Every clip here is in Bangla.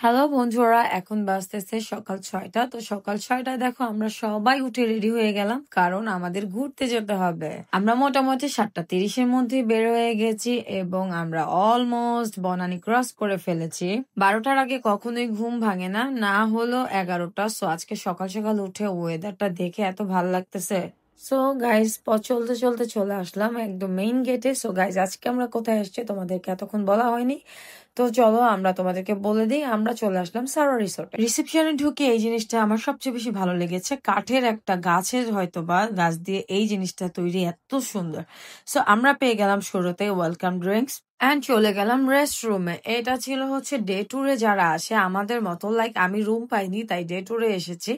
হ্যালো বন্ধুরা, এখন বাজতেছে সকাল 6টা। তো সকাল 6টায় দেখো আমরা সবাই উঠে রেডি হয়ে গেলাম, কারণ আমাদের ঘুরতে যেতে হবে। আমরা মোটামুটি 7:30-এর মধ্যে বের হয়ে গেছি এবং আমরা অলমোস্ট বনানী ক্রস করে ফেলেছি। 12টার আগে কখনোই ঘুম ভাঙে না, না হলো 11টা। সো আজকে সকাল সকাল উঠে ওয়েদারটা দেখে এত ভালো লাগতেছে। সো গাইজ, চলতে চলতে চলে আসলাম একদম মেইন গেটে। সো গাইজ, আজকে আমরা কোথায় আসছি তোমাদেরকে এতক্ষণ বলা হয়নি, তো চলো আমরা তোমাদেরকে বলে দিই। আমরা চলে আসলাম সারা রিসোর্টে। রিসেপশনে ঢুকে এই জিনিসটা আমার সবচেয়ে বেশি ভালো লেগেছে। কাঠের একটা গাছের হয়তো বা গাছ দিয়ে এই জিনিসটা তৈরি, এত সুন্দর। সো আমরা পেয়ে গেলাম শুরুতে ওয়েলকাম ড্রিঙ্কস এন্ড চলে গেলাম রেস্ট রুমে। এটা ছিল হচ্ছে ডে ট্যুরে যারা আসে আমাদের মতো, লাইক আমি রুম পাইনি তাই ডে ট্যুরে এসেছি,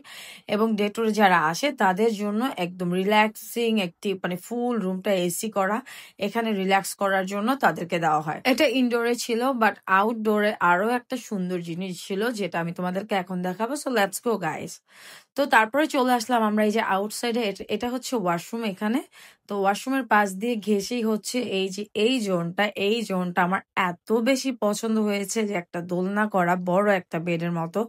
এবং ডে ট্যুরে যারা আসে তাদের জন্য একদম রিল্যাক্সিং একটি মানে ফুল রুমটা এসি করা, এখানে রিল্যাক্স করার জন্য তাদেরকে দেওয়া হয়। এটা ইনডোরে ছিল, বাট আউটডোরে আরো একটা সুন্দর জিনিস ছিল যেটা আমি তোমাদেরকে এখন দেখাবো। So let's go guys. তো তারপরে চলে আসলাম আমরা এই যে আউটসাইডে। এটা হচ্ছে ওয়াশরুম এখানে। তো ওয়াশরুমের পাশ দিয়ে ঘেসেই হচ্ছে এই যে এই জোনটা আমার এত বেশি পছন্দ হয়েছে, যে একটা দোলনা করা বড় একটা বেডের মতো।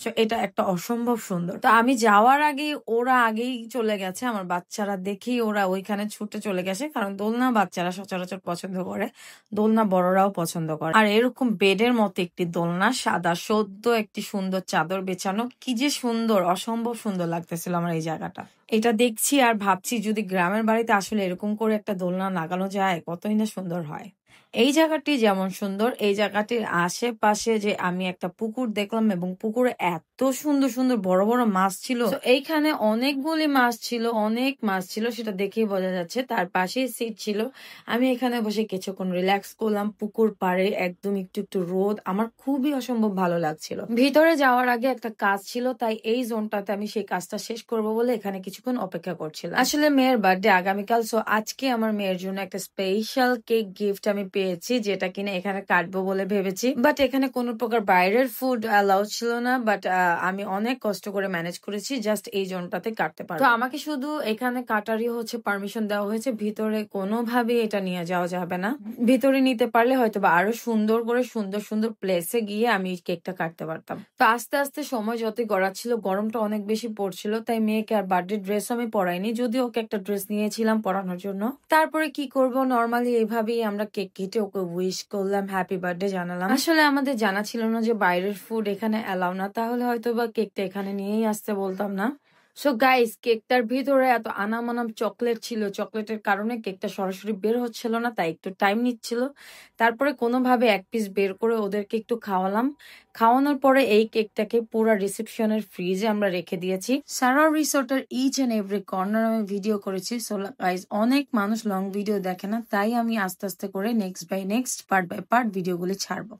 তো এটা একটা অসম্ভব সুন্দর। তো আমি যাওয়ার আগে ওরা আগেই চলে গেছে, আমার বাচ্চারা দেখেই ওরা ওইখানে ছুটে চলে গেছে, কারণ দোলনা বাচ্চারা সচরাচর পছন্দ করে, দোলনা বড়রাও পছন্দ করে। আর এরকম বেডের মতো একটি দোলনা, সাদা সদ্য একটি সুন্দর চাদর বেছানো, কি যে সুন্দর, অসম্ভব সুন্দর লাগতেছিল আমার এই জায়গাটা। এটা দেখছি আর ভাবছি যদি গ্রামের বাড়িতে আসলে এরকম করে একটা দোলনা লাগানো যায় কতই না সুন্দর হয়। এই জায়গাটি যেমন সুন্দর, এই জায়গাটির আশেপাশে যে আমি একটা পুকুর দেখলাম, এবং পুকুরে এত সুন্দর সুন্দর বড় বড় মাছ ছিল। তো এইখানে অনেকগুলি মাছ ছিল, অনেক মাছ ছিল, সেটা দেখেই বোঝা যাচ্ছে। তার পাশেই সিট ছিল। আমি এখানে বসে কিছুক্ষণ রিল্যাক্স করলাম পুকুর পাড়ে, একদম একটু একটু রোদ, আমার খুবই অসম্ভব ভালো লাগছিল। ভিতরে যাওয়ার আগে একটা কাজ ছিল, তাই এই জোনটাতে আমি সেই কাজটা শেষ করব বলে এখানে কিছুক্ষণ অপেক্ষা করছিলাম। আসলে মেয়ের বার্থডে আগামীকাল, সো আজকে আমার মেয়ের জন্য একটা স্পেশাল কেক গিফট আমি পেয়েছি, যেটা কিনা এখানে কাটবো বলে ভেবেছি। বাট এখানে কোনো প্রকার বাইরের ফুড অ্যালাউ ছিল না, বাট আমি অনেক কষ্ট করে ম্যানেজ করেছি, জাস্ট এই জোনটাতে কাটতে পারবো। তো আমাকে শুধু এখানে কাটারই হচ্ছে পারমিশন দেওয়া হয়েছে, ভিতরে কোনোভাবে এটা নিয়ে যাওয়া যাবে না। ভিতরে নিতে পারলে হয়তো বা আরো সুন্দর করে সুন্দর সুন্দর প্লেসে গিয়ে আমি কেকটা কাটতে পারতাম। তো আস্তে আস্তে সময় যতই গড়াচ্ছিল, গরমটা অনেক বেশি পড়ছিল, তাই মেয়েকে আর বার্থডে ড্রেস আমি পরাইনি, যদিও ওকে একটা ড্রেস নিয়েছিলাম পরানোর জন্য। তারপরে কি করব, নর্মালি এইভাবেই আমরা কেক কেটে ওকে উইশ করলাম, হ্যাপি বার্থডে জানালাম। আসলে আমাদের জানা ছিল না যে বাইরের ফুড এখানে অ্যালাউ না, তাহলে হয়তো বা কেকটা এখানে নিয়েই আসতে বলতাম না। সো গাইস, কেকটার ভিতরে এত আনাম চকলেট ছিল, চকলেটের কারণে কেকটা সরাসরি বের হচ্ছিল না, তাই একটু টাইম নিচ্ছিল। তারপরে কোনোভাবে এক পিস বের করে ওদেরকে একটু খাওয়ালাম। খাওয়ানোর পরে এই কেকটাকে পুরো রিসেপশনের ফ্রিজে আমরা রেখে দিয়েছি। সারা রিসোর্টের ইচ এন্ড এভরি কর্নার আমি ভিডিও করেছি। সো গাইস, অনেক মানুষ লং ভিডিও দেখে না, তাই আমি আস্তে আস্তে করে next by next part by part ভিডিওগুলি ছাড়বো।